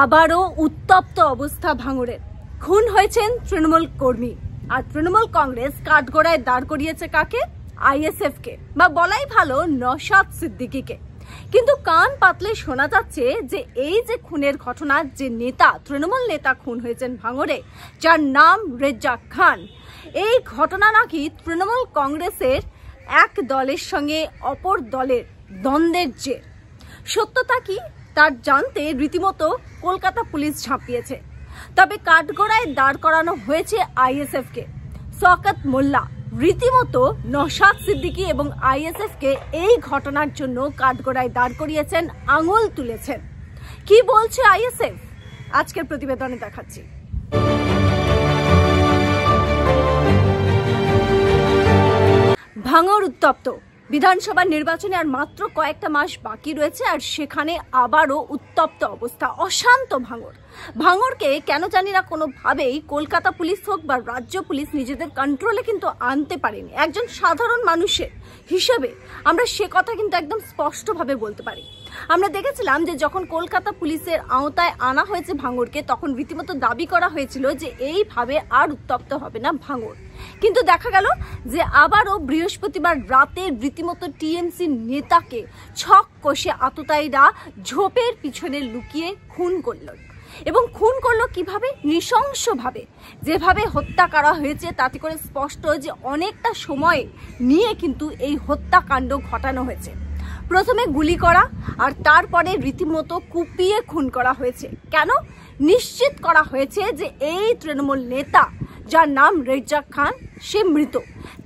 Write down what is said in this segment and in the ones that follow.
আবারও উত্তপ্ত অবস্থা ভাঙড়ের। খুন হয়েছেন তৃণমূল কর্মী, আর তৃণমূল কংগ্রেস কাঠগড়ায় দাঁড় করিয়েছে কাকে? আইএসএফ কে, বা বলাই ভালো নওশাদ সিদ্দিকীকে। কিন্তু কান পাতলে শোনা যাচ্ছে যে এই যে খুনের ঘটনা, যে নেতা, তৃণমূল নেতা খুন হয়েছেন ভাঙড়ে, যার নাম রেজ্জাক খান, এই ঘটনা নাকি তৃণমূল কংগ্রেসের এক দলের সঙ্গে অপর দলের দ্বন্দ্বের জের। সত্যতা কি তার জানতে রীতিমতো কলকাতা পুলিশ ঝাঁপিয়েছে। তবে কাঠগড়ায় দাঁড় করানো হয়েছে আইএসএফ কে। শওকত মোল্লা রীতিমতো নওশাদ সিদ্দিকী এবং আইএসএফ কে এই ঘটনার জন্য কাঠগড়ায় দাঁড় করিয়েছেন, আঙুল তুলেছেন। কি বলছে আইএসএফ আজকের প্রতিবেদনে দেখাচ্ছি। ভাঙড় উত্তপ্ত। বিধানসভা নির্বাচনে আর মাত্র কয়েকটা মাস বাকি রয়েছে, আর সেখানে আবারও উত্তপ্ত অবস্থা, অশান্ত ভাঙড়। ভাঙড়কে কেন জানি না কোনোভাবেই কলকাতা পুলিশ হোক বা রাজ্য পুলিশ নিজেদের কন্ট্রোলে কিন্তু আনতে পারেনি। একজন সাধারণ মানুষের হিসেবে আমরা সে কথা কিন্তু একদম স্পষ্টভাবে বলতে পারি। আমরা দেখেছিলাম যে যখন কলকাতা পুলিশের আওতায় আনা হয়েছে ভাঙড়কে, তখন রীতিমতো দাবি করা হয়েছিল যে এইভাবে আর উত্তপ্ত হবে না ভাঙড়। কিন্তু দেখা গেল যে আবারও বৃহস্পতিবার রাতে রীতিমতো টিএমসি নেতাকে ছক কষে আততায়ীরা ঝোপের পিছনে লুকিয়ে খুন করল। এবং খুন করলো কিভাবে? নৃশংসভাবে। যেভাবে হত্যা করা হয়েছে তাতে করে স্পষ্ট যে অনেকটা সময় নিয়ে কিন্তু এই হত্যাকাণ্ড ঘটানো হয়েছে। প্রথমে গুলি করা, আর তারপরে রীতিমতো কুপিয়ে খুন করা হয়েছে। কেন? নিশ্চিত করা হয়েছে যে এই তৃণমূল নেতা, যার নাম রেজ্জাক খান, সে মৃত।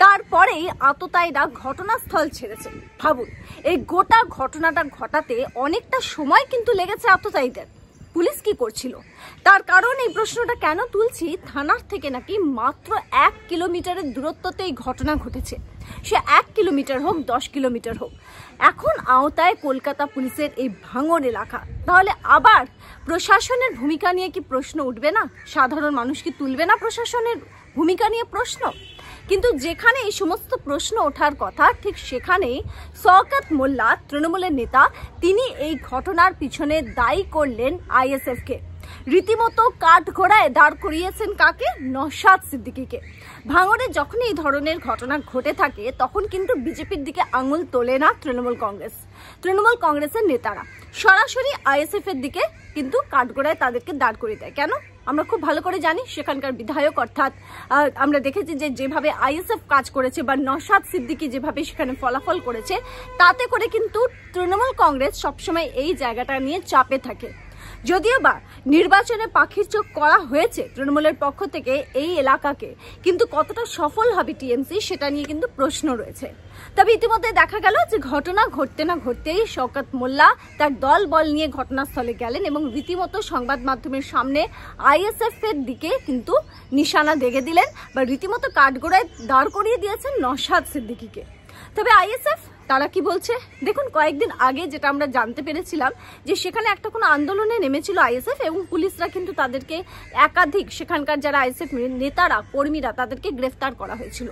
তারপরেই আততায়ীরা ঘটনাস্থল ছেড়েছে। ভাবুন, এই গোটা ঘটনাটা ঘটাতে অনেকটা সময় কিন্তু লেগেছে আততায়ীদের। পুলিশ কি করছিল? তার কারণ এই প্রশ্নটা কেন তুলছি, থানার থেকে নাকি মাত্র 1 কিলোমিটারের দূরত্বতে এই ঘটনা ঘটেছে। সে 1 কিলোমিটার হোক, 10 কিলোমিটার হোক, এখন আওতায় কলকাতা পুলিশের এই ভাঙড় এলাকা। তাহলে আবার প্রশাসনের ভূমিকা নিয়ে কি প্রশ্ন উঠবে না? সাধারণ মানুষ কি তুলবে না প্রশাসনের ভূমিকা নিয়ে প্রশ্ন? কিন্তু যেখানে এই সমস্ত প্রশ্ন ওঠার কথা, ঠিক সেখানেই শওকত মোল্লা, তৃণমূলের নেতা, তিনি এই ঘটনার পিছনে দায়ী করলেন আইএসএফ কে। রীতিমতো কাঠগড়ায় দাঁড় করিয়েছেন কাকে? নওশাদ সিদ্দিকীকে। ভাঙড়ে যখন এই ধরনের ঘটনা ঘটে থাকে তখন কিন্তু বিজেপির দিকে আঙুল তোলে না তৃণমূল কংগ্রেস। তৃণমূল কংগ্রেসের নেতারা সরাসরি আইএসএফ এর দিকে কিন্তু কাঠগড়ায় তাদেরকে দাঁড় করিয়ে দেয়। কেন? আমরা খুব ভালো করে জানি সেখানকার বিধায়ক, অর্থাৎ আমরা দেখেছি যে যেভাবে আইএসএফ কাজ করেছে বা নওশাদ সিদ্দিকী যেভাবে সেখানে ফলাফল করেছে, তাতে করে কিন্তু তৃণমূল কংগ্রেস সবসময় এই জায়গাটা নিয়ে চাপে থাকে। যদিও বা নির্বাচনে পাখির চোখ করা হয়েছে তৃণমূলের পক্ষ থেকে এই এলাকাকে, কিন্তু কতটা সফল হবে টিএমসি সেটা নিয়ে কিন্তু প্রশ্ন রয়েছে। তবে ইতিমধ্যে দেখা গেল যে ঘটনা ঘটতে না ঘটতেই শওকত মোল্লা তার দল বল নিয়ে ঘটনাস্থলে গেলেন এবং রীতিমতো সংবাদ মাধ্যমের সামনে আইএসএফ এর দিকে কিন্তু নিশানা দেগে দিলেন, বা রীতিমতো কাঠগড়ায় দাঁড় করিয়ে দিয়েছেন নওশাদ সিদ্দিকীকে। তবে আইএসএফ তারা কি বলছে দেখুন। কয়েকদিন আগে যেটা আমরা জানতে পেরেছিলাম যে সেখানে একটা কোনো আন্দোলনে নেমেছিল আইএসএফ, এবং পুলিশরা কিন্তু তাদেরকে একাধিক, সেখানকার যারা আইএসএফ নেতারা, কর্মীরা, তাদেরকে গ্রেফতার করা হয়েছিল।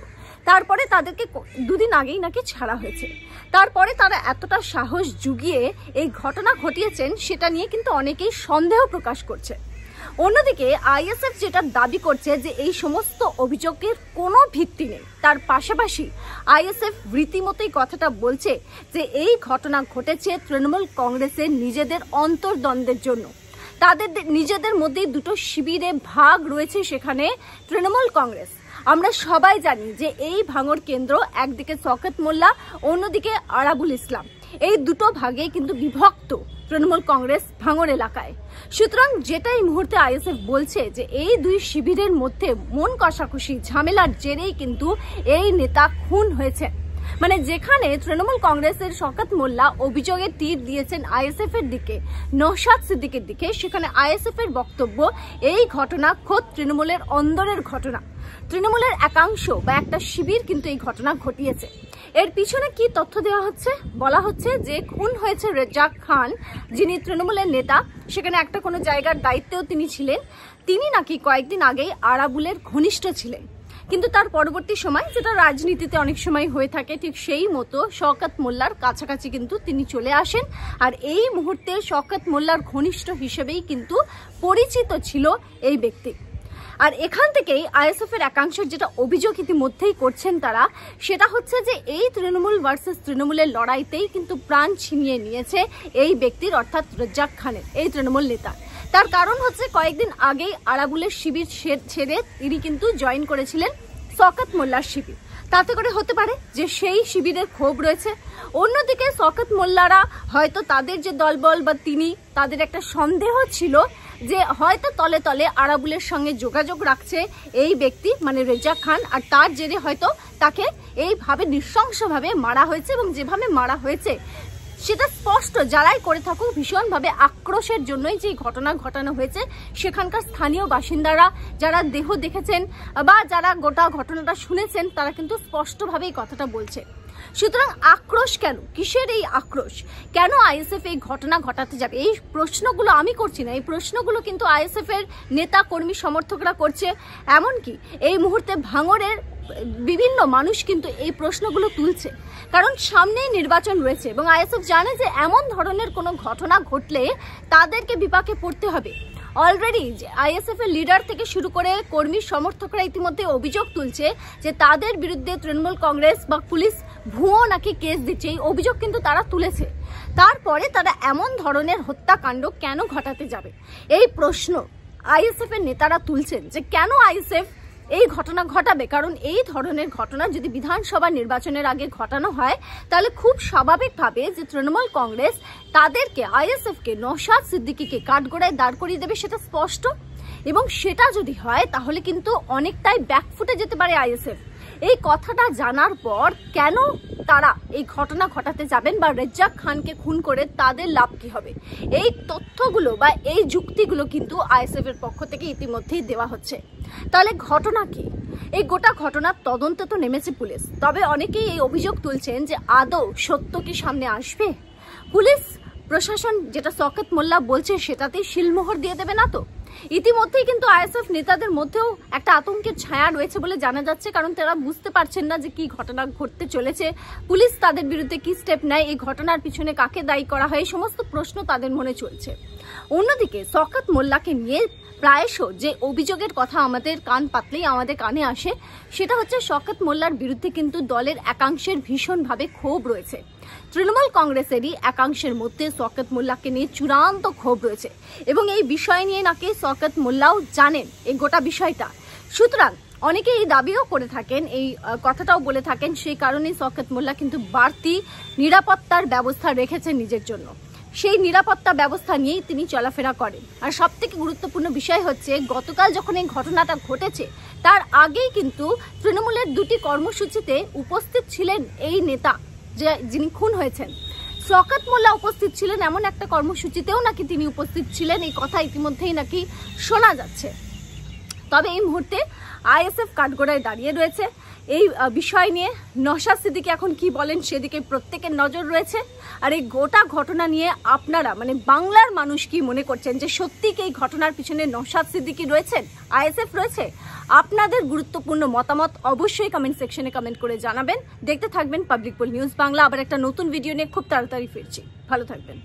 তারপরে তাদেরকে 2 দিন আগেই নাকি ছাড়া হয়েছে। তারপরে তারা এতটা সাহস জুগিয়ে এই ঘটনা ঘটিয়েছেন, সেটা নিয়ে কিন্তু অনেকেই সন্দেহ প্রকাশ করছে। অন্যদিকে আইএসএফ যেটা দাবি করছে যে এই সমস্ত অভিযোগের কোনো ভিত্তি নেই, তার পাশাপাশি আইএসএফ রীতিমতোই কথাটা বলছে যে এই ঘটনা ঘটেছে তৃণমূল কংগ্রেসের নিজেদের অন্তর্দ্বন্দ্বের জন্য। তাদের নিজেদের মধ্যেই দুটো শিবিরে ভাগ রয়েছে সেখানে তৃণমূল কংগ্রেস। আমরা সবাই জানি যে এই ভাঙড় কেন্দ্র, একদিকে শওকত মোল্লা, অন্যদিকে আরাবুল ইসলাম, এই দুটো ভাগে কিন্তু বিভক্ত তৃণমূল কংগ্রেস ভাঙড় এলাকায়। সুতরাং যেটা এই মুহূর্তে আইএসএফ বলছে যে এই 2 শিবিরের মধ্যে মন কষাকষি, ঝামেলার জেরেই কিন্তু এই নেতা খুন হয়েছে। মানে যেখানে তৃণমূল কংগ্রেসের শওকত মোল্লা অভিযোগের তীর দিয়েছেন আইএসএফ এর দিকে, নওশাদ সিদ্দিকীর দিকে, সেখানে আইএসএফ এর বক্তব্য এই ঘটনা খোদ তৃণমূলের অন্দরের ঘটনা। তৃণমূলের একাংশ বা একটা শিবির কিন্তু এই ঘটনা ঘটিয়েছে। এর পিছনে কি তথ্য দেওয়া হচ্ছে? বলা হচ্ছে যে খুন হয়েছে রেজ্জাক খান, যিনি তৃণমূলের নেতা, সেখানে একটা কোনো জায়গার দায়িত্বেও তিনি ছিলেন। তিনি নাকি কয়েকদিন আগেই আরাবুলের ঘনিষ্ঠ ছিলেন। কিন্তু তার পরবর্তী সময়, যেটা রাজনীতিতে অনেক সময় হয়ে থাকে, ঠিক সেই মতো শওকত মোল্লার কাছাকাছি কিন্তু তিনি চলে আসেন। আর এই মুহূর্তে শওকত মোল্লার ঘনিষ্ঠ হিসেবেই কিন্তু পরিচিত ছিল এই ব্যক্তি। আর এখান থেকেই আইএসএফ এর একাংশের যেটা অভিযোগ ইতিমধ্যেই করছেন তারা, সেটা হচ্ছে যে এই তৃণমূল ভার্সেস তৃণমূলের লড়াইতেই কিন্তু প্রাণ ছিনিয়ে নিয়েছে এই ব্যক্তির, অর্থাৎ রেজ্জাক খানের, এই তৃণমূল নেতা। তার কারণ হচ্ছে কয়েকদিন আগেই আরাবুলের শিবির ছেড়ে তিনি কিন্তু জয়েন করেছিলেন শওকত মোল্লার শিবির। তাতে করে হতে পারে যে সেই শিবিরের ক্ষোভ রয়েছে। অন্যদিকে শওকত মোল্লারা হয়তো তাদের যে দলবল বা তিনি, তাদের একটা সন্দেহ ছিল যে হয়তো তলে তলে আরাবুলের সঙ্গে যোগাযোগ রাখছে এই ব্যক্তি, মানে রেজ্জাক খান, আর তার জেরে হয়তো তাকে এইভাবে নৃশংসভাবে মারা হয়েছে। এবং যেভাবে মারা হয়েছে সেটা স্পষ্ট, যারাই করে থাকুক ভীষণভাবে আক্রোশের জন্যই যে ঘটনা ঘটানো হয়েছে। সেখানকার স্থানীয় বাসিন্দারা যারা দেহ দেখেছেন বা যারা গোটা ঘটনাটা শুনেছেন, তারা কিন্তু স্পষ্টভাবে এই কথাটা বলছে। সুতরাং আক্রোশ কেন? কিসের এই আক্রোশ? কেন আইএসএফ এই ঘটনা ঘটাতে যাবে? এই প্রশ্নগুলো আমি করছি না, এই প্রশ্নগুলো কিন্তু আইএসএফ এর নেতা কর্মী সমর্থকরা করছে। এমনকি এই মুহূর্তে ভাঙড়ের বিভিন্ন মানুষ কিন্তু এই প্রশ্নগুলো তুলছে, কারণ সামনেই নির্বাচন রয়েছে এবং আইএসএফ জানে যে এমন ধরনের কোনো ঘটনা ঘটলে তাদেরকে বিপাকে পড়তে হবে। অলরেডি আইএসএফ এর লিডার থেকে শুরু করে কর্মী সমর্থকরা ইতিমধ্যে অভিযোগ তুলছে যে তাদের বিরুদ্ধে তৃণমূল কংগ্রেস বা পুলিশ ভুয়ো নাকি কেস দিচ্ছে, এই অভিযোগ কিন্তু তারা তুলেছে। তারপরে তারা এমন ধরনের হত্যাকাণ্ড কেন ঘটাতে যাবে, এই প্রশ্ন আইএসএফ এর নেতারা তুলছেন যে কেন আইএসএফ এই ঘটনা ঘটাবে। কারণ এই ধরনের ঘটনা যদি বিধানসভা নির্বাচনের আগে ঘটানো হয়, তাহলে খুব স্বাভাবিকভাবে যে তৃণমূল কংগ্রেস তাদেরকে, আইএসএফ কে, নওশাদ সিদ্দিকীকে কাঠগড়ায় দাঁড় করিয়ে দেবে, সেটা স্পষ্ট। এবং সেটা যদি হয় তাহলে কিন্তু অনেকটাই ব্যাকফুটে যেতে পারে আইএসএফ। এই কথাটা জানার পর কেন তারা এই ঘটনা ঘটাতে যাবেন বা রেজ্জাক খানকে খুন করে তাদের লাভ কি হবে, এই তথ্যগুলো বা এই যুক্তিগুলো কিন্তু আইএসএফ এর পক্ষ থেকে ইতিমধ্যেই দেওয়া হচ্ছে। তাহলে ঘটনা কি? এই গোটা ঘটনার তদন্তে তো নেমেছে পুলিশ, তবে অনেকেই এই অভিযোগ তুলছেন যে আদৌ সত্য কি সামনে আসবে? পুলিশ প্রশাসন যেটা শওকত মোল্লা বলছে সেটাতেই শিলমোহর দিয়ে দেবে না তো? ইতিমধ্যেই কিন্তু আইএসএফ নেতাদের মধ্যেও একটা আতঙ্কের ছায়া রয়েছে বলে জানা যাচ্ছে, কারণ তারা বুঝতে পারছেন না যে কি ঘটনা ঘটতে চলেছে, পুলিশ তাদের বিরুদ্ধে কি স্টেপ নেয়, এই ঘটনার পিছনে কাকে দায়ী করা হয়, এই সমস্ত প্রশ্ন তাদের মনে চলছে। অন্যদিকে শওকত মোল্লাকে নিয়ে প্রায়শ যে অভিযোগের কথা আমাদের কান পাতলেই আমাদের কানে আসে, সেটা হচ্ছে শওকত মোল্লার বিরুদ্ধে কিন্তু দলের একাংশের ভীষণভাবে ক্ষোভ রয়েছে। তৃণমূল কংগ্রেসেরই একাংশের মধ্যে শওকত মোল্লাকে নিয়ে চূড়ান্ত ক্ষোভ রয়েছে এবং এই বিষয় নিয়ে নাকি শওকত মোল্লাও জানেন এই গোটা বিষয়টা। সুতরাং অনেকে এই দাবিও করে থাকেন, এই কথাটাও বলে থাকেন, সেই কারণেই শওকত মোল্লা কিন্তু বাড়তি নিরাপত্তার ব্যবস্থা রেখেছেন নিজের জন্য। সেই নিরাপত্তা ব্যবস্থা নিয়েই তিনি চলাফেরা করেন। আর সবথেকে গুরুত্বপূর্ণ বিষয় হচ্ছে, গতকাল যখন এই ঘটনাটা ঘটেছে তার আগেই কিন্তু তৃণমূলের দুটি কর্মসূচিতে উপস্থিত ছিলেন এই নেতা যিনি খুন হয়েছেন। শওকত মোল্লা উপস্থিত ছিলেন, এমন একটা কর্মসূচিতেও নাকি তিনি উপস্থিত ছিলেন, এই কথা ইতিমধ্যেই নাকি শোনা যাচ্ছে। তবে এই মুহূর্তে আইএসএফ কাঠগড়ায় দাঁড়িয়ে রয়েছে। এই বিষয় নিয়ে নওশাদ সিদ্দিকী এখন কি বলেন সেদিকে প্রত্যেকের নজর রয়েছে। আর এই গোটা ঘটনা নিয়ে আপনারা, মানে বাংলার মানুষ কি মনে করছেন, যে সত্যি কি এই ঘটনার পিছনে নওশাদ সিদ্দিকী রয়েছেন, আইএসএফ রয়েছে? আপনাদের গুরুত্বপূর্ণ মতামত অবশ্যই কমেন্ট সেকশনে কমেন্ট করে জানাবেন। দেখতে থাকবেন পাবলিক পোল নিউজ বাংলা। আবার একটা নতুন ভিডিও নিয়ে খুব তাড়াতাড়ি ফিরছি। ভালো থাকবেন।